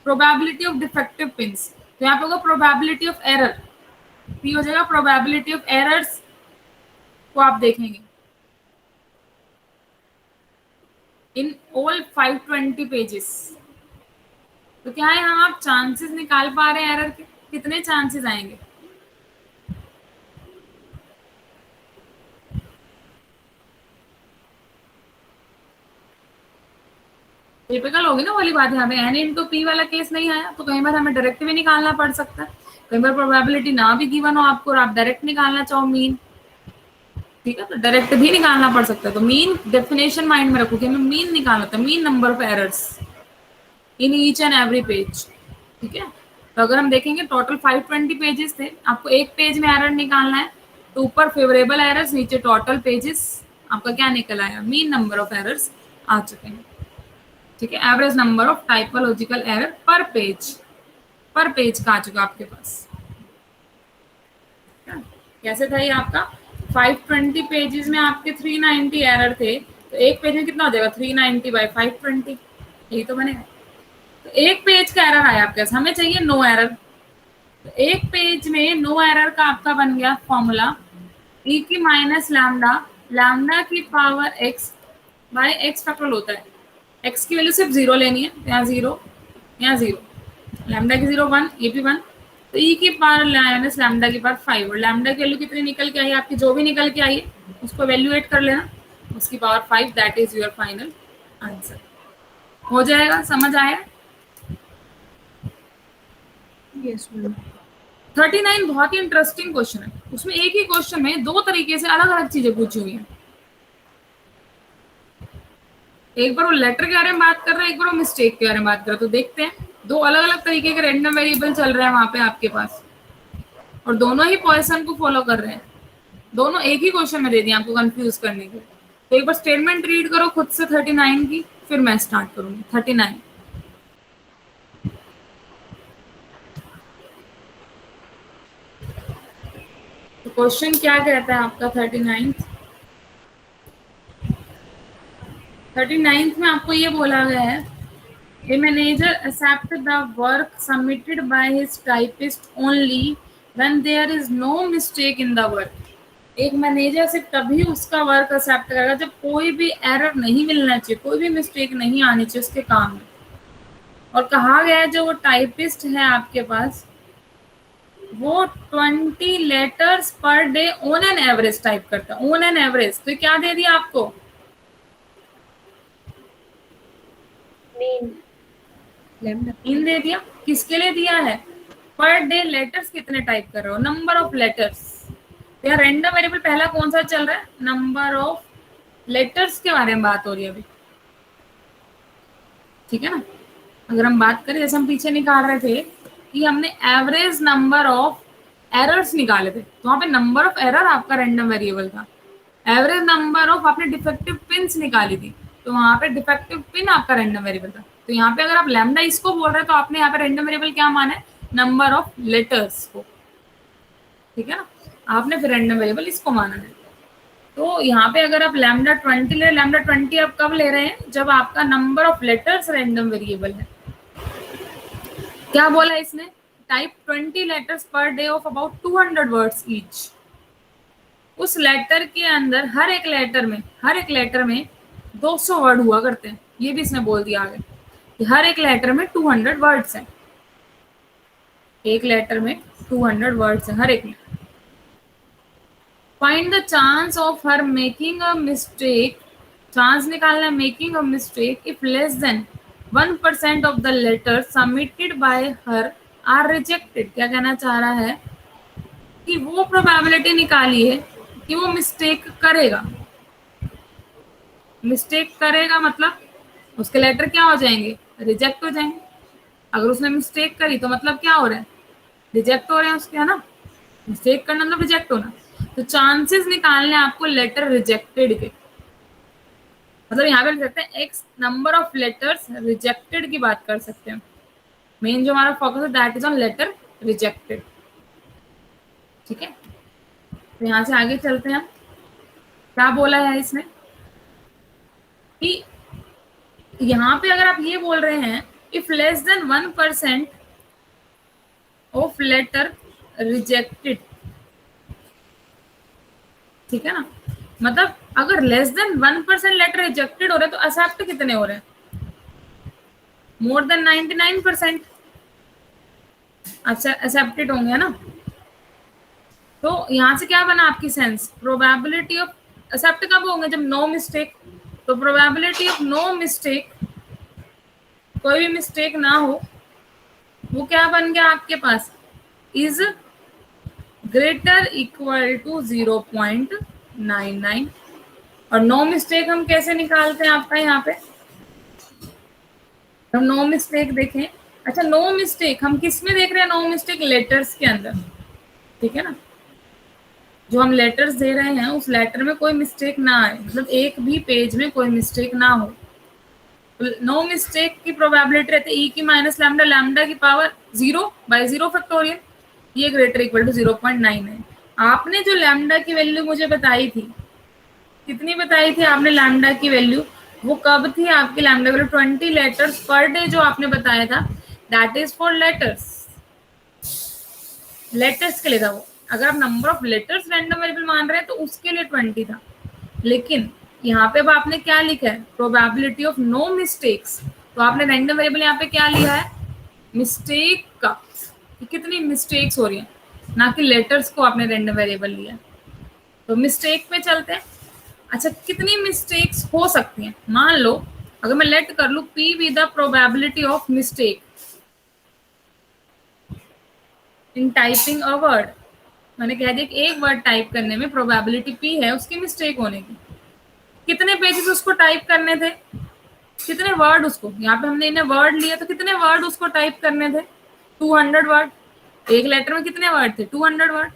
प्रोबेबिलिटी ऑफ डिफेक्टिव पिंस, तो यहाँ पे होगा प्रोबेबिलिटी ऑफ एरर, p हो जाएगा प्रोबेबिलिटी ऑफ एरर्स को आप देखेंगे इन ऑल 520 पेजेस। तो क्या है, हम आप चांसेस निकाल पा रहे हैं एरर के, कितने चांसेस आएंगे, टिपिकल होगी ना वाली बात। यहाँ पे n इंटू पी वाला केस नहीं आया, तो कई बार हमें डायरेक्ट भी निकालना पड़ सकता है, कई बार प्रोबेबिलिटी ना भी गिवन हो आपको और आप डायरेक्ट निकालना चाहो मीन, ठीक है, तो डायरेक्ट भी निकालना पड़ सकता है। तो मीन डेफिनेशन माइंड में रखो कि हमें मीन निकालना था, mean number of errors in each and every page, ठीक है। तो अगर हम देखेंगे टोटल 520 पेजेस थे, आपको एक पेज में एरर निकालना है, तो ऊपर फेवरेबल एरर्स, नीचे टोटल पेजेस, आपका क्या निकल आया, मीन नंबर ऑफ एरर्स आ चुके हैं, ठीक है। Average number of typological error पर पेज का आ चुका आपके पास। कैसे था ये आपका, 520 पेजेस में आपके 390 एरर थे, तो एक पेज में कितना हो जाएगा, 390 बाई 520, यही तो बनेगा। तो एक पेज का एरर आया आपके पास, हमें चाहिए नो एरर, तो एक पेज में नो एरर का आपका बन गया फॉर्मूला e की माइनस लैम्डा, लैम्डा की power x by x factorial होता है, x की वैल्यू सिर्फ 0 लेनी है, यहाँ 0 यहाँ 0, लैम्डा की 0 1, ये भी 1, तो e की पावर माइनस लैम्डा की पावर 5, और लैम्डा की वैल्यू कितनी निकल के आई है आपकी, जो भी निकल के आई है उसको वैल्यूएट कर लेना, उसकी power 5, that is your final answer. हो जाएगा, समझ आया। Yes ma'am. 39 बहुत ही इंटरेस्टिंग क्वेश्चन है, उसमें एक ही क्वेश्चन में दो तरीके से अलग अलग चीजें पूछी हुई हैं। एक बार वो लेटर के बारे में बात कर रहे हैं, एक बार वो मिस्टेक के बारे में बात कर रहे हैं, तो देखते हैं दो अलग अलग तरीके के रैंडम वेरिएबल चल रहे हैं वहां पे आपके पास, और दोनों ही पॉइसन को फॉलो कर रहे हैं, दोनों एक ही क्वेश्चन में दे दिए आपको कंफ्यूज करने के। तो एक बार स्टेटमेंट रीड करो खुद से 39 की, फिर मैं स्टार्ट करूंगी 39। तो क्वेश्चन क्या कहता है आपका 39th में आपको ये बोला गया है A manager accepts the work submitted by his typist only when there is no mistake in the work. एक मैनेजर सिर्फ तभी उसका वर्क एक्सेप्ट करेगा जब कोई भी एरर नहीं मिलना चाहिए, कोई भी मिस्टेक नहीं आनी चाहिए उसके काम में। और कहा गया है जो वो टाइपिस्ट है आपके पास, वो 20 letters per day on an average type करता है, ऑन एन एवरेज। तो क्या दे दिया आपको? मीन लैम्डा इन दे दिया। किसके लिए दिया है? पर डे लेटर्स कितने टाइप कर रहे हो, नंबर ऑफ लेटर्स। यहाँ रैंडम वेरिएबल पहला कौन सा चल रहा है? नंबर ऑफ लेटर्स के बारे में बात हो रही है अभी, ठीक है ना। अगर हम बात करें, जैसे हम पीछे निकाल रहे थे कि हमने एवरेज नंबर ऑफ एरर्स निकाले थे, तो वहां पे नंबर ऑफ एरर आपका रैंडम वेरिएबल था। एवरेज नंबर ऑफ आपने डिफेक्टिव पिन्स निकाली थी, तो वहां पे डिफेक्टिव पिन आपका रैंडम वेरिएबल था। तो यहाँ पे अगर आप लैम्डा इसको बोल रहे हैं तो आपने यहाँ पे रैंडम वेरिएबल क्या माना है? नंबर ऑफ लेटर्स को, ठीक है ना। आपने फिर रैंडम वेरिएबल इसको माना है। तो यहाँ पे अगर आप लैम्डा 20 ले, लैम्डा 20 आप कब ले रहे हैं? जब आपका number of letters random variable है। क्या बोला इसने? Type 20 letters per day of about 200 words each. उस लेटर के अंदर हर एक लेटर में 200 वर्ड हुआ करते हैं। ये भी इसने बोल दिया आगे कि हर एक लेटर में 200 वर्ड्स हैं। एक लेटर में 200 वर्ड्स हैं हर एक में। Find the chance of her making a mistake, chance निकालना है making a mistake if less than 1% of the letter submitted by her are rejected. क्या कहना चाह रहा है कि वो प्रोबेबिलिटी निकालिए कि वो मिस्टेक करेगा। मिस्टेक करेगा मतलब उसके लेटर क्या हो जाएंगे? रिजेक्ट हो जाएंगे। अगर उसने मिस्टेक करी तो मतलब क्या हो रहा है? रिजेक्ट हो रहे हैं उसके, है ना। मिस्टेक करना मतलब रिजेक्ट होना। तो चांसेस निकालने आपको लेटर रिजेक्टेड के, मतलब यहाँ पे लिख सकते हैं x number of letters rejected की बात कर सकते हैं। मेन जो हमारा फोकस है that is on letter rejected, ठीक है। तो यहाँ से आगे चलते हैं। क्या बोला है इसने कि यहाँ पे अगर आप ये बोल रहे हैं if less than 1% of letter rejected, ठीक है ना। मतलब अगर लेस देन 1% लेटर रिजेक्टेड हो रहे हैं तो एक्सेप्ट कितने हो रहे हैं? मोर देन 99% अच्छा एक्सेप्टेड होंगे, है ना। तो यहाँ से क्या बना आपकी सेंस? प्रोबेबिलिटी ऑफ एक्सेप्ट कब होंगे? जब नो मिस्टेक। तो प्रोबेबिलिटी ऑफ नो मिस्टेक, कोई भी मिस्टेक ना हो, वो क्या बन गया आपके पास? Is greater equal to 0.99। और नो मिस्टेक हम कैसे निकालते हैं आपका? यहाँ पे हम नो मिस्टेक देखें। अच्छा, नो मिस्टेक हम किस में देख रहे हैं? नो मिस्टेक लेटर्स के अंदर, ठीक है ना। जो हम लेटर्स दे रहे हैं उस लेटर में कोई मिस्टेक ना आए, मतलब एक भी पेज में कोई मिस्टेक ना हो। नो मिस्टेक की प्रोबेबिलिटी रहती है ई की माइनस लैम्डा, लैम्डा की पावर 0/0 फैक्टोरियल, ये ग्रेटर इक्वल टू 0.99। आपने जो लैम्डा की वैल्यू मुझे बताई थी, कितनी बताई थी आपने लैम्डा की वैल्यू? वो कब थी आपकी lambda value? 20 letters per day जो आपने बताया था, that is for letters. Letters के लिए था वो। अगर आप number of letters random variable मान रहे हैं तो उसके लिए 20 था। लेकिन यहाँ पे अब आपने क्या लिखा है? Probability of no mistakes. तो आपने रैंडम वेरिएबल यहाँ पे क्या लिया है? मिस्टेक का, कि कितनी मिस्टेक्स हो रही है, ना कि लेटर्स को आपने रैंडम वेरिएबल लिया। तो मिस्टेक पे चलते हैं। अच्छा, कितनी मिस्टेक्स हो सकती हैं? मान लो अगर मैं लेट कर लूं p with the probability of mistake in typing a word. मैंने कह दिया कि एक वर्ड टाइप करने में प्रोबेबिलिटी p है उसकी मिस्टेक होने की। कितने पेजेस उसको टाइप करने थे? कितने वर्ड उसको, यहाँ पे हमने इन्हें वर्ड लिया तो कितने वर्ड उसको टाइप करने थे? 200 वर्ड। एक लेटर में कितने वर्ड थे? 200 वर्ड।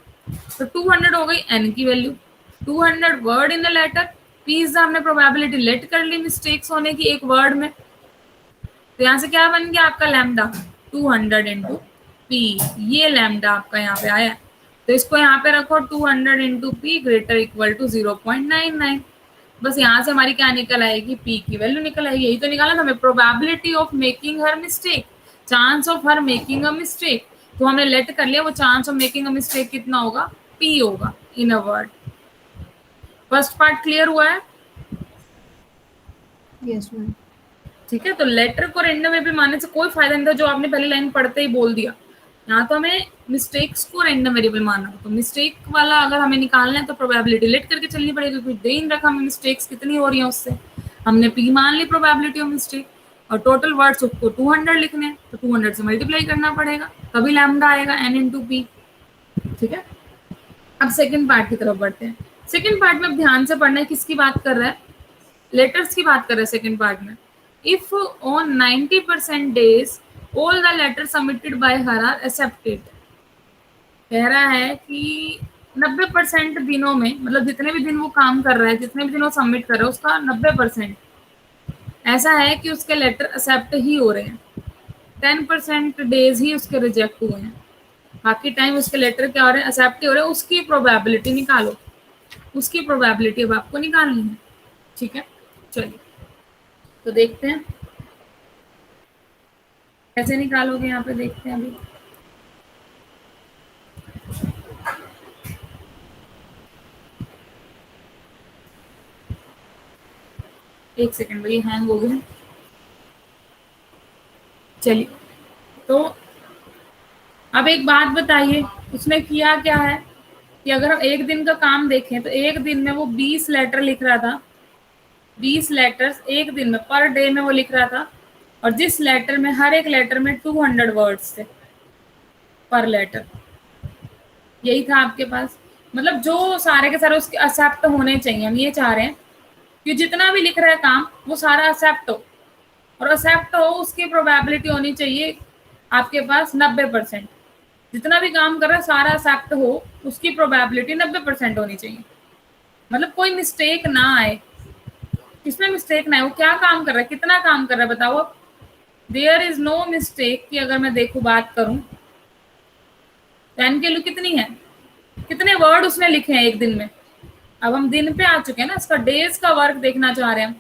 तो 200 हो गई n की वैल्यू। 200 word in the letter. p हमने प्रोबेबिलिटी लेट कर ली मिस्टेक्स होने की एक वर्ड में। तो यहाँ से क्या बन गया आपका लैम्डा? 200 into p। ये लैम्डा आपका यहाँ पे आया। तो इसको यहाँ पे रखो 200 into p greater equal to 0.99। बस यहाँ से हमारी क्या निकल आएगी, पी की वैल्यू निकल आएगी। यही तो निकाला ना हमें, प्रोबेबिलिटी ऑफ मेकिंग हर mistake, chance of her making a mistake. तो हमने लेट कर लिया, वो chance of making a mistake कितना होगा, पी होगा in a word. First part clear हुआ है? Yes ma'am. ठीक है, तो लेटर को रेंडम वेरिएबल मानने से कोई फायदा नहीं था, जो आपने पहली लाइन पढ़ते ही बोल दिया। यहाँ तो हमें मिस्टेक्स को रेंडम वेरिएबल मानना, तो मिस्टेक वाला अगर हमें निकालना है तो प्रोबेबिलिटी लेट करके चलनी पड़ेगी, क्योंकि दे इन रखा हमें मिस्टेक्स कितनी हो रही है उससे। हमने पी मान ली प्रोबेबिलिटी ऑफ मिस्टेक, और टोटल वर्ड्स को 200 लिखने हैं, तो 200 से मल्टीप्लाई करना पड़ेगा, तभी लैम्डा आएगा n इंटू पी। ठीक है, अब सेकंड पार्ट की तरफ बढ़ते हैं। सेकंड पार्ट में अब ध्यान से पढ़ना है, किसकी बात कर रहा है, लेटर्स की बात कर रहे हैं सेकंड पार्ट में। If on 90% days all the letter submitted by her are accepted, कह रहा है कि 90% दिनों में, मतलब जितने भी दिन वो काम कर रहा है, जितने भी दिन वो सबमिट कर रहा है, उसका 90% ऐसा है कि उसके लेटर एक्सेप्ट ही हो रहे हैं, 10% डेज ही उसके रिजेक्ट हुए हैं, बाकी टाइम उसके लेटर क्या हो रहे हैं, एक्सेप्ट ही हो रहे हैं। उसकी प्रोबेबिलिटी निकालो, उसकी प्रोबेबिलिटी अब आपको निकालनी है। ठीक है, चलिए तो देखते हैं कैसे निकालोगे, यहाँ पे देखते हैं अभी। एक सेकंड भाई, हैंग हो गया। चलिए, तो अब एक बात बताइए, उसने किया क्या है कि अगर हम एक दिन का काम देखें तो एक दिन में वो 20 लेटर लिख रहा था, 20 लेटर्स एक दिन में, पर डे में वो लिख रहा था, और जिस लेटर में, हर एक लेटर में 200 वर्ड्स थे पर लेटर, यही था आपके पास। मतलब जो सारे के सारे उसके एक्सेप्ट होने चाहिए, हम ये चाह रहे हैं कि जितना भी लिख रहा है काम वो सारा एक्सेप्ट हो, और एक्सेप्ट हो उसकी प्रोबेबिलिटी होनी चाहिए आपके पास 90%। जितना भी काम कर रहा है सारा एक्सेप्ट हो, उसकी प्रोबेबिलिटी 90% होनी चाहिए, मतलब कोई मिस्टेक ना आए। किसमें मिस्टेक ना आए, वो क्या काम कर रहा है, कितना काम कर रहा है बताओ। अब देयर इज नो मिस्टेक की अगर मैं देखूं, बात करूं, एन की वैल्यू कितनी है, कितने वर्ड उसने लिखे हैं एक दिन में। अब हम दिन पे आ चुके हैं ना, इसका डेज का वर्क देखना चाह रहे हैं हम।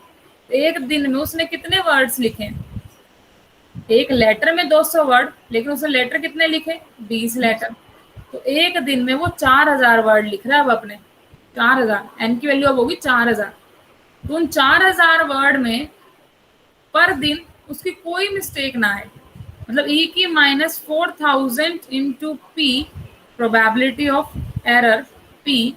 एक दिन में उसने कितने वर्ड्स लिखे, एक लेटर में 200 वर्ड, लेकिन उसने लेटर कितने लिखे, 20 लेटर, तो एक दिन में वो 4000 वर्ड लिख रहा है। अब अपने 4000, एन की वैल्यू अब होगी 4000, तो उन 4000 वर्ड में पर दिन उसकी कोई मिस्टेक ना आए, मतलब ई की -4000 into P, probability of error P,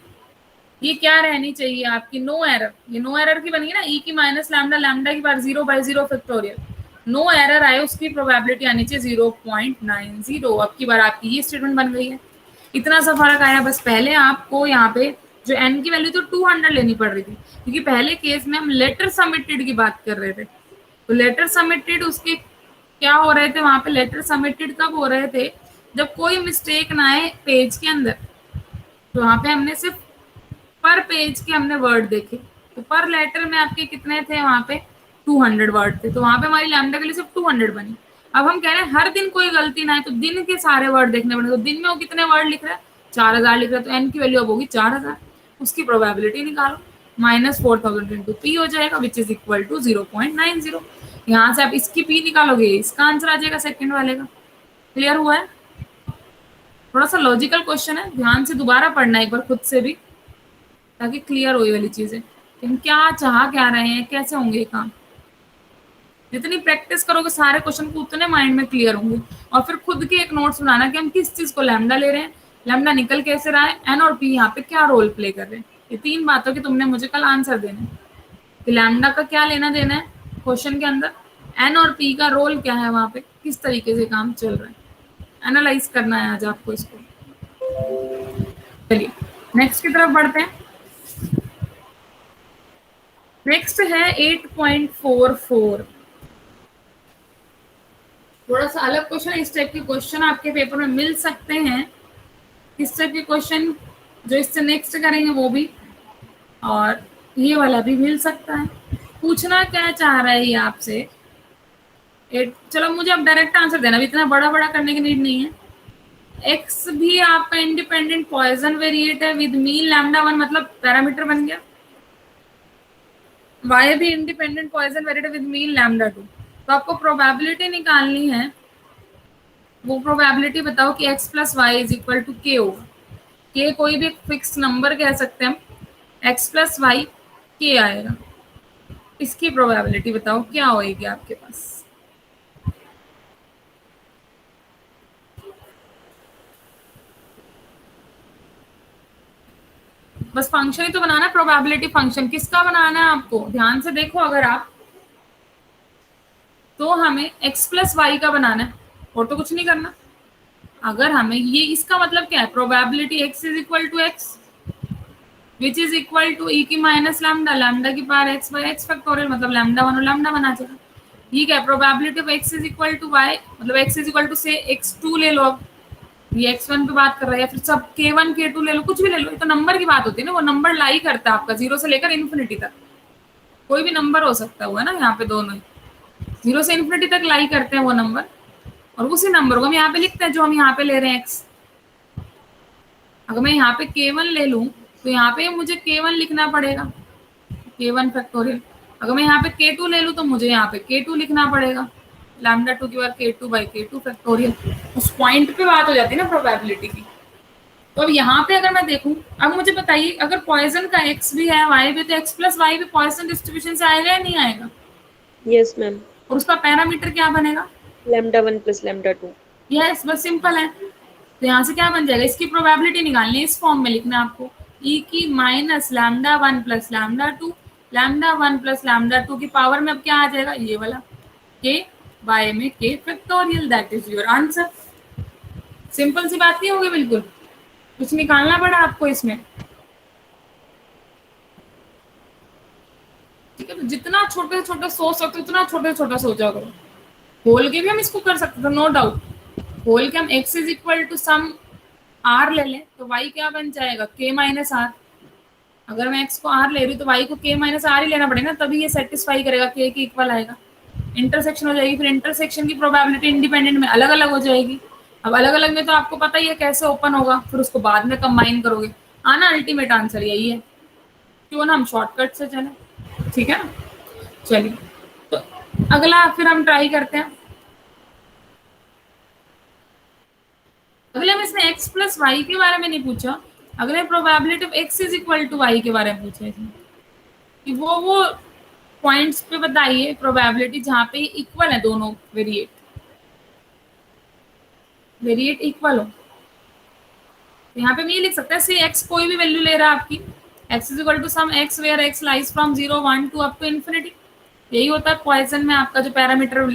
ये क्या रहनी चाहिए आपकी, नो एरर। ये नो एरर की बनी ना, ई की माइनस लैम्डा, लैम्डा की बार 0/0 फैक्टोरियल, नो एरर आए उसकी प्रोबेबिलिटी आनी चाहिए 0.90। अब की बार आपकी ये स्टेटमेंट बन गई है। इतना सा फर्क आया, बस पहले आपको यहाँ पे जो एन की वैल्यू तो 200 लेनी पड़ रही थी, क्योंकि पहले केस में हम लेटर सबमिटेड की बात कर रहे थे। तो लेटर सबमिटेड उसके क्या हो रहे थे वहां पे, लेटर सबमिटेड कब हो रहे थे, जब कोई मिस्टेक ना आए पेज के अंदर। तो वहां पे हमने सिर्फ पर पेज के हमने वर्ड देखे, तो पर लेटर में आपके कितने थे वहां पे, 200 वर्ड थे, तो वहां पे हमारी लैम्डा के लिए सिर्फ 200 बनी। अब हम कह रहे हैं हर दिन कोई गलती ना है, तो दिन के सारे वर्ड देखने पड़े, तो दिन में वो कितने वर्ड लिख रहा है, 4000 लिख रहा है, तो एन की वैल्यू अब होगी 4000, उसकी प्रोबेबिलिटी निकालो, -4000 इंटू पी हो जाएगा, विच इज इक्वल टू 0.90। यहाँ से आप इसकी पी निकालोगे, इसका आंसर आ जाएगा सेकंड वाले का। क्लियर हुआ है? थोड़ा सा लॉजिकल क्वेश्चन है, ध्यान से दोबारा पढ़ना एक बार खुद से भी, ताकि क्लियर हो ये वाली चीजें कि हम क्या चाह क्या रहे हैं, कैसे होंगे ये काम। जितनी प्रैक्टिस करोगे सारे क्वेश्चन को उतने माइंड में क्लियर होंगे, और फिर खुद के एक नोट्स बनाना कि हम किस चीज को लैम्डा ले रहे हैं, लैम्डा निकल कैसे रहा है, एन और पी यहाँ पे क्या रोल प्ले कर रहे हैं। ये 3 बातों के तुमने मुझे कल आंसर देने हैं कि लैम्डा का क्या लेना देना है क्वेश्चन के अंदर, एन और पी का रोल क्या है वहां पे, किस तरीके से काम चल रहा है, एनालाइज करना है आज आपको इसको। चलिए नेक्स्ट की तरफ बढ़ते हैं। नेक्स्ट है 8.44, थोड़ा सा अलग क्वेश्चन है। इस टाइप के क्वेश्चन आपके पेपर में मिल सकते हैं, इस टाइप के क्वेश्चन जो इससे नेक्स्ट करेंगे वो भी, और ये वाला भी मिल सकता है। पूछना क्या चाह रहा है ये आपसे, चलो मुझे अब डायरेक्ट आंसर देना, इतना बड़ा बड़ा करने की नीड नहीं है। एक्स भी आपका इंडिपेंडेंट पॉइजन वेरिएट है विद मीन लैम्डा 1, मतलब पैरामीटर बन गया। वाई भी independent Poisson variable with mean lambda 2। तो आपको प्रोबेबिलिटी निकालनी है, वो प्रोबेबिलिटी बताओ कि x plus Y is equal to के होगा। के कोई भी फिक्स नंबर कह सकते हैं हम, x प्लस वाई के आएगा। इसकी प्रोबेबिलिटी बताओ क्या होएगी आपके पास। बस फंक्शन ही तो बनाना है, प्रोबेबिलिटी फंक्शन। किसका बनाना है आपको, ध्यान से देखो अगर आप, तो हमें x प्लस वाई का बनाना है और तो कुछ नहीं करना। अगर हमें ये, इसका मतलब क्या है, probability x is equal to x which is equal to e की माइनस लैम्डा, लैम्डा की power x by x factorial, मतलब लैम्डा 1 और लैम्डा 1 आ जाएगा। ये क्या है, probability of x is equal to y, मतलब x इज इक्वल टू से x2 ले लो। अब ये x1 पे बात कर रहा है, या फिर सब k1 k2 ले लो, कुछ भी ले लो। ये तो नंबर की बात होती है ना, वो नंबर लाई करता है आपका 0 से लेकर इन्फिनिटी तक। कोई भी नंबर हो सकता हुआ ना, यहाँ पे दोनों ही 0 से इन्फिनिटी तक लाई करते हैं वो नंबर, और उसी नंबर को हम यहाँ पे लिखते हैं जो हम यहाँ पे ले रहे हैं x। अगर मैं यहाँ पे k1 ले लूँ तो यहाँ पे मुझे k1 लिखना पड़ेगा, k1 फैक्टोरियल। अगर मैं यहाँ पे k2 ले लूँ तो मुझे यहाँ पे k2 लिखना पड़ेगा, लैम्डा 2 की बार k2 बाई k2 फैक्टोरियल। उस पॉइंट पे बात हो जाती है ना प्रोबेबिलिटी की। तो अब यहाँ पे अगर मैं देखूं, अब मुझे बताइए अगर पॉइजन का x भी है y भी, तो x प्लस वाई भी पॉइजन डिस्ट्रीब्यूशन से आएगा या नहीं आएगा। Yes ma'am. और उसका पैरामीटर क्या बनेगा, लैम्डा 1 प्लस लैम्डा 2। यस, बस सिंपल है। तो यहाँ से क्या बन जाएगा, इसकी प्रोबेबिलिटी निकालनी है, इस फॉर्म में लिखना है आपको, e की minus lambda 1 plus lambda 2, lambda 1 plus lambda 2 की पावर में अब क्या आ जाएगा, ये वाला k बाय में k factorial, that is your answer. Simple सी बात नहीं होगी, बिल्कुल कुछ निकालना पड़ा आपको इसमें। ठीक है, तो जितना छोटे से छोटा सोच सकते हो उतना छोटे से छोटा सोचा करो। होल के भी हम इसको कर सकते थे, नो डाउट। होल के हम x is equal to some r ले लें तो y क्या बन जाएगा, k माइनस आर। अगर मैं x को r ले रही हूँ तो y को k माइनस आर ही लेना पड़ेगा, तभी ये सेटिस्फाई करेगा, k के इक्वल आएगा। इंटरसेक्शन हो जाएगी, फिर इंटरसेक्शन की प्रोबेबिलिटी इंडिपेंडेंट में अलग अलग हो जाएगी। अब अलग अलग में तो आपको पता ही है कैसे ओपन होगा, फिर उसको बाद में कंबाइन करोगे। आना अल्टीमेट आंसर यही है, क्यों ना हम शॉर्टकट से चले। ठीक है ना, चलिए तो अगला फिर हम ट्राई करते हैं। अगले में इसने x प्लस वाई के बारे में नहीं पूछा, अगले probability of x is equal to y के बारे में पूछा इसने कि वो पॉइंट्स पे बताइए प्रोबेबिलिटी जहां पे इक्वल है दोनों वेरिएट इक्वल हो। तो यहाँ पे मैं ये लिख सकता है, सी x कोई भी वैल्यू ले रहा है आपकी, x is equal to some x where x lies from 0 1 2 up to infinity. यही होता है पॉइजन में आपका जो पैरामीटर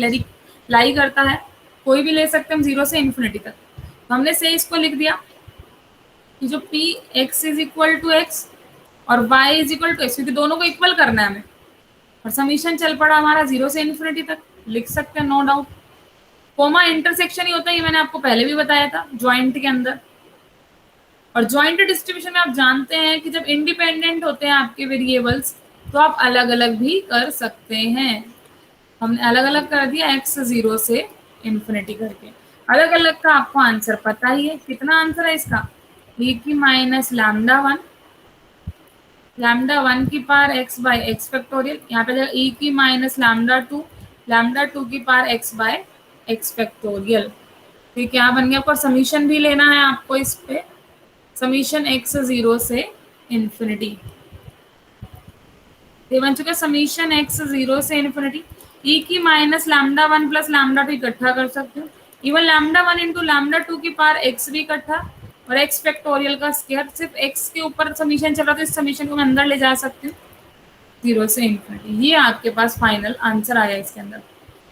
लाई करता है, कोई भी ले सकते हैं हम 0 से इन्फिनिटी तक। तो हमने से इसको लिख दिया कि जो p x is equal to x और y is equal to x, क्योंकि दोनों को इक्वल करना है हमें, और समीशन चल पड़ा हमारा 0 से इन्फिनिटी तक, लिख सकते हैं नो डाउट। कोमा इंटरसेक्शन ही होता है, ये मैंने आपको पहले भी बताया था ज्वाइंट के अंदर। और ज्वाइंट डिस्ट्रीब्यूशन में आप जानते हैं कि जब इंडिपेंडेंट होते हैं आपके वेरिएबल्स तो आप अलग अलग भी कर सकते हैं। हमने अलग अलग कर दिया x 0 से इन्फिनिटी करके। अलग अलग का आपको आंसर पता ही है, कितना आंसर है इसका, e की माइनस लैम्डा 1 की power x by x factorial, यहाँ पे e की माइनस लैम्डा 2 की power x by x factorial. तो क्या बन गया, आपको समीशन भी लेना है आपको इस पे, समीशन x 0 से इन्फिनिटी। ये बन चुका समीशन x 0 से इन्फिनिटी, e की माइनस लैम्डा 1 प्लस लैम्डा 2 इकट्ठा कर सकते हो, इवन लैम्डा 1 इंटू लैम्डा 2 की पावर x भी इकट्ठा, और x फैक्टोरियल का स्क्वायर। सिर्फ x के ऊपर समीशन चल रहा, तो इस समीशन को मैं अंदर ले जा सकती हूँ 0 से इन्फिनिटी। ये आपके पास फाइनल आंसर आया इसके अंदर।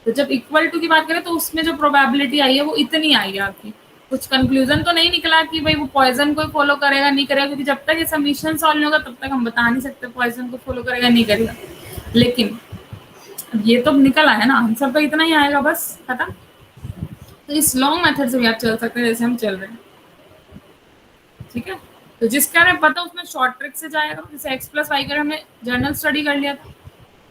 तो जब इक्वल टू की बात करें तो उसमें जो प्रोबेबिलिटी आई है वो इतनी आई है आपकी। कुछ कंक्लूजन तो नहीं निकला कि भाई वो पॉइजन को फॉलो करेगा नहीं करेगा, क्योंकि जब तक ये समीशन सॉल्व नहीं होगा तब तक हम बता नहीं सकते पॉइजन को फॉलो करेगा नहीं करेगा। लेकिन ये तो निकला है ना, आंसर तो इतना ही आएगा, बस खत्म। तो इस लॉन्ग मेथड से भी आप चल सकते हैं जैसे हम चल रहे हैं। ठीक है, तो जिसका हमें पता उसमें शॉर्ट ट्रिक से जाएगा। जैसे x प्लस वाई का हमने जनरल स्टडी कर लिया था,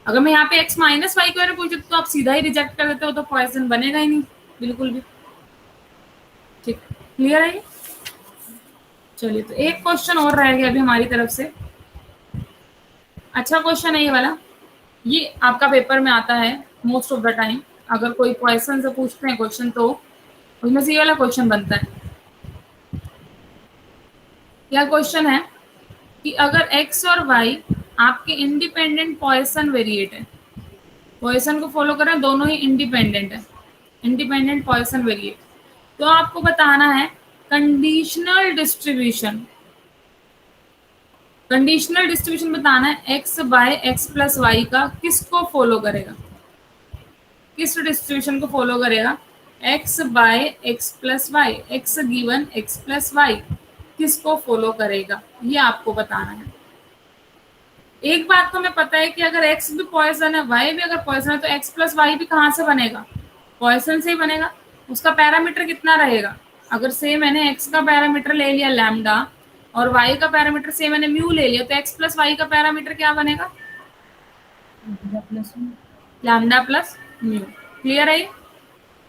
अगर मैं यहाँ पे x माइनस वाई के बारे में पूछूं तो आप सीधा ही रिजेक्ट कर देते हो, तो पॉइजन बनेगा ही नहीं बिल्कुल भी। ठीक, क्लियर है ये। चलिए, तो एक क्वेश्चन और रह गया अभी हमारी तरफ से। अच्छा क्वेश्चन है ये वाला, ये आपका पेपर में आता है मोस्ट ऑफ द टाइम। अगर कोई क्वेश्चन से पूछते हैं क्वेश्चन तो उसमें से ये वाला क्वेश्चन बनता है। क्या क्वेश्चन है कि अगर x और y आपके इंडिपेंडेंट पॉइसन वेरिएट है, पॉइसन को फॉलो कर रहे हैं, दोनों ही इंडिपेंडेंट है, इंडिपेंडेंट पॉइसन वेरिएट, तो आपको बताना है कंडीशनल डिस्ट्रीब्यूशन। कंडीशनल डिस्ट्रीब्यूशन बताना है x by x plus y का किसको फॉलो करेगा, किस डिस्ट्रीब्यूशन को फॉलो करेगा, x by x plus y, x given x plus y किसको फॉलो करेगा, ये आपको बताना है। एक बात तो हमें पता है कि अगर x भी पॉइसन है, y भी अगर पॉइसन है, तो x प्लस वाई भी कहाँ से बनेगा, पॉइसन से ही बनेगा। उसका पैरामीटर कितना रहेगा, अगर से मैंने x का पैरामीटर ले लिया लैम्डा और y का पैरामीटर से मैंने म्यू ले लिया, तो x प्लस वाई का पैरामीटर क्या बनेगा, लैम्डा प्लस म्यू। क्लियर है ये?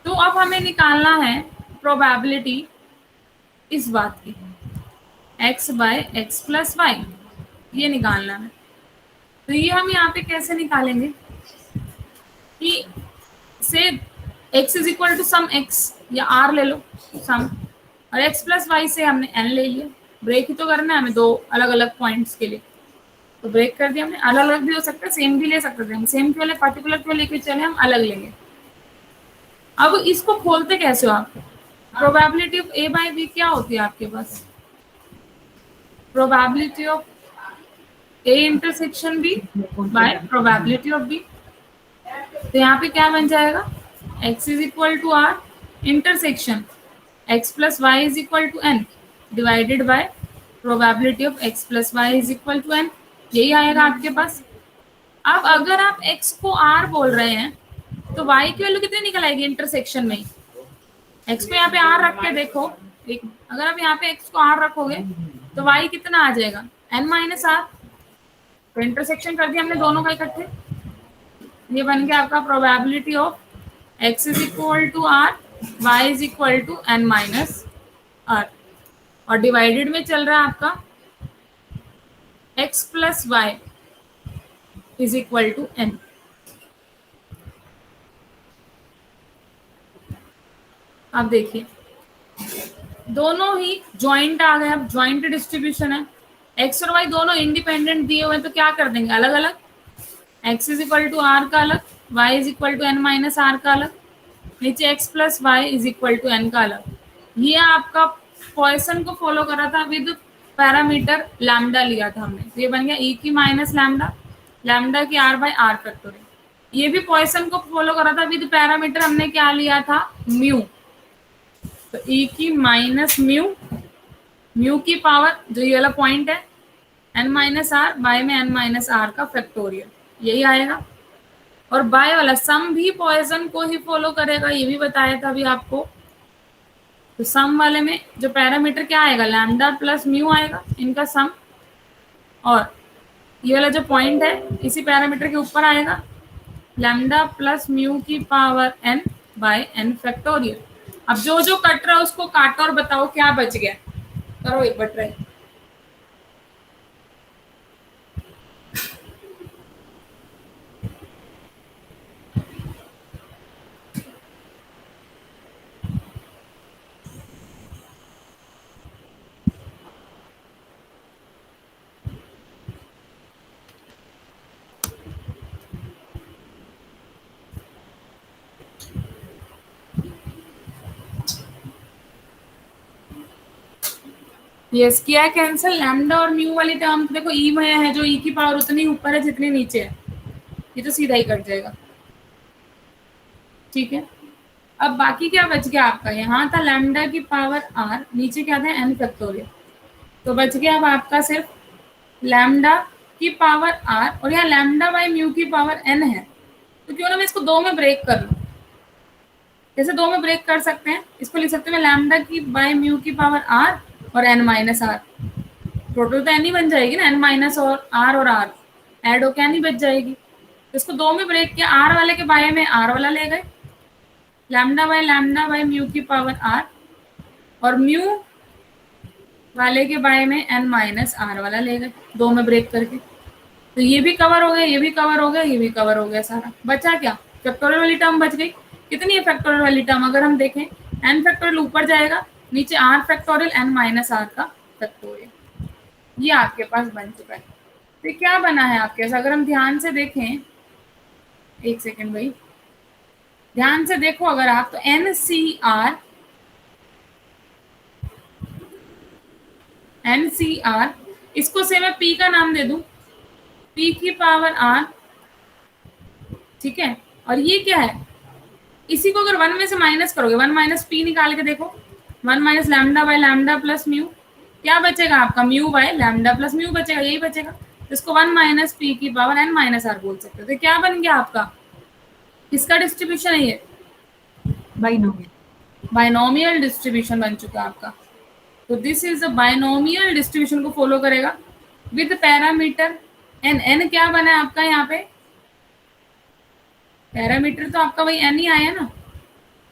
तो अब हमें निकालना है प्रोबेबिलिटी इस बात की, x by x plus y, ये निकालना है। तो ये हम यहाँ पे कैसे निकालेंगे कि से x is equal to some x या r ले लो सम, और x प्लस वाई से हमने n ले लिया। ब्रेक ही तो करना है हमें दो अलग अलग पॉइंट्स के लिए, तो ब्रेक कर दिया हमने। अलग अलग भी हो सकता है, सेम भी ले सकते थे हम, सेम क्यों ले, पर्टिकुलर क्यों लेके चले, हम अलग लेंगे। अब इसको खोलते कैसे हो आप, probability of a by b क्या होती है आपके पास, probability of a intersection b by probability of b। तो यहाँ पे क्या बन जाएगा, x is equal to r intersection x plus Y is equal to n divided by probability of x plus Y is equal to n, यही आएगा आपके पास। अब अगर आप x को r बोल रहे हैं तो y की वैल्यू कितनी निकल आएगी इंटरसेक्शन में, x को यहाँ पे r रख के देखो, एक अगर आप यहाँ पे x को r रखोगे तो y कितना आ जाएगा, n माइनस r। तो इंटरसेक्शन कर दिया हमने दोनों का इकट्ठे, ये बन गया आपका probability of x is equal to r, y is equal to n minus r, और डिवाइडेड में चल रहा है आपका x plus Y is equal to n। अब देखिए दोनों ही ज्वाइंट आ गए, अब ज्वाइंट डिस्ट्रीब्यूशन है, x और y दोनों इंडिपेंडेंट दिए हुए हैं, तो क्या कर देंगे अलग अलग, x is equal to r का अलग, y is equal to n minus r का अलग, नीचे x plus Y is equal to n का अलग। ये आपका पॉइसन को फॉलो कर रहा था विद पैरामीटर लैम्डा लिया था हमने, तो ये बन गया e की माइनस लैम्डा, लैम्डा की r बाय r फैक्टोरियल। ये भी पॉइसन को फॉलो कर रहा था विद पैरामीटर हमने क्या लिया था, म्यू, तो e की माइनस म्यू, म्यू की पावर जो ये वाला पॉइंट है n माइनस आर, बाय में n माइनस आर का फैक्टोरियल, यही आएगा। और बाय वाला सम भी पॉइसन को ही फॉलो करेगा, ये भी बताया था अभी आपको। तो सम वाले में जो पैरामीटर क्या आएगा, लैम्डा प्लस म्यू आएगा इनका सम, और ये वाला जो पॉइंट है इसी पैरामीटर के ऊपर आएगा लैम्डा प्लस म्यू की power n by n factorial. अब जो जो कट रहा है उसको काटो और बताओ क्या बच गया, करो एक बार ट्राई। यस किया कैंसिल, लैम्डा और म्यू वाली टर्म देखो ई में है, जो ई की पावर उतनी ऊपर है जितनी नीचे है, ये तो सीधा ही कट जाएगा। ठीक है, अब बाकी क्या बच गया आपका, यहाँ था लैम्डा की पावर आर, नीचे क्या था एन फैक्टोरियल, तो बच गया अब आपका सिर्फ लैम्डा की पावर आर, और यहाँ लैम्डा बाई म्यू की पावर एन है, तो क्यों ना मैं इसको दो में ब्रेक कर लूँ। जैसे दो में ब्रेक कर सकते हैं, इसको लिख सकते हैं लैम्डा की बाई म्यू की पावर आर और एन माइनस आर, टोटल तो एन ही बन जाएगी ना, एन माइनस और आर ऐड होकर एन ही बच जाएगी। तो इसको दो में ब्रेक किया, आर वाले के बाय में आर वाला ले गए, लैम्डा बाय म्यू की पावर आर, और म्यू वाले के बाय में एन माइनस आर वाला ले गए, दो में ब्रेक करके। तो ये भी कवर हो गया, ये भी कवर हो गया, ये भी कवर हो गया सारा। बचा क्या? फैक्टोरियल वाली टर्म बच गई। कितनी है फैक्टोरियल वाली टर्म? अगर हम देखें n फैक्टोरियल ऊपर जाएगा, नीचे r factorial n minus r का फैक्टोरियल, ये आपके पास बन चुका है। तो क्या बना है आपके पास? अगर हम ध्यान से देखें, एक सेकेंड भाई, ध्यान से देखो अगर आप, तो NCR, इसको से मैं P का नाम दे दूं, P की पावर R, ठीक है। और ये क्या है? इसी को अगर 1 में से माइनस करोगे, 1 माइनस P निकाल के देखो, 1 minus lambda by lambda plus mu, क्या बचेगा आपका? Mu by lambda plus mu बचेगा, यही बचेगा। तो इसको 1 माइनस P की पावर n माइनस R बोल सकते हो। तो क्या बन गया आपका? किसका डिस्ट्रीब्यूशन है ये? बाइनोमियल डिस्ट्रीब्यूशन बन चुका आपका। तो this is the binomial distribution को फॉलो करेगा विद पैरामीटर n क्या बना है आपका यहाँ पे? पैरामीटर तो आपका वही n ही आया ना,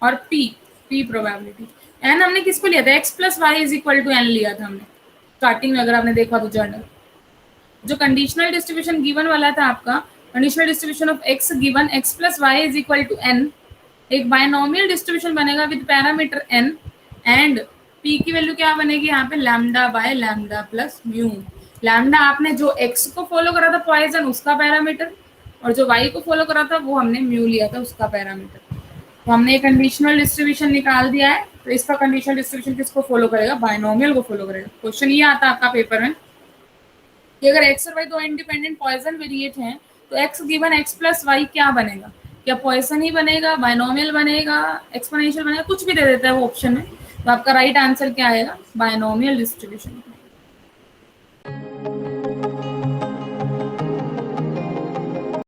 और p प्रोबेबिलिटी। n हमने किसको लिया था? x plus Y is equal to n लिया था हमने स्टार्टिंग में, अगर आपने देखा तो जर्नल। जो कंडीशनल डिस्ट्रीब्यूशन गिवन वाला था आपका, conditional distribution of x given x plus Y is equal to n, एक बायनोमियल डिस्ट्रीब्यूशन बनेगा with parameter n, and p की वैल्यू क्या बनेगी यहाँ पे? Lambda by lambda plus mu. Lambda आपने जो x को फॉलो करा था पॉइसन, उसका पैरामीटर, और जो y को फॉलो करा था वो हमने म्यू लिया था, उसका पैरामीटर। तो हमने एक कंडीशनल डिस्ट्रीब्यूशन निकाल दिया है। तो इसका कंडीशनल डिस्ट्रीब्यूशन किसको फॉलो करेगा? बायनोमियल को फॉलो करेगा। क्वेश्चन ये आता है आपका पेपर में कि अगर x और y दो इंडिपेंडेंट पॉइसन वेरिएट हैं, तो x given x plus y क्या बनेगा? क्या पॉइसन ही बनेगा, बायनोमियल बनेगा, एक्सपोनेंशियल बनेगा? कुछ भी दे देता है वो ऑप्शन में। तो आपका राइट आंसर क्या आएगा? Binomial distribution.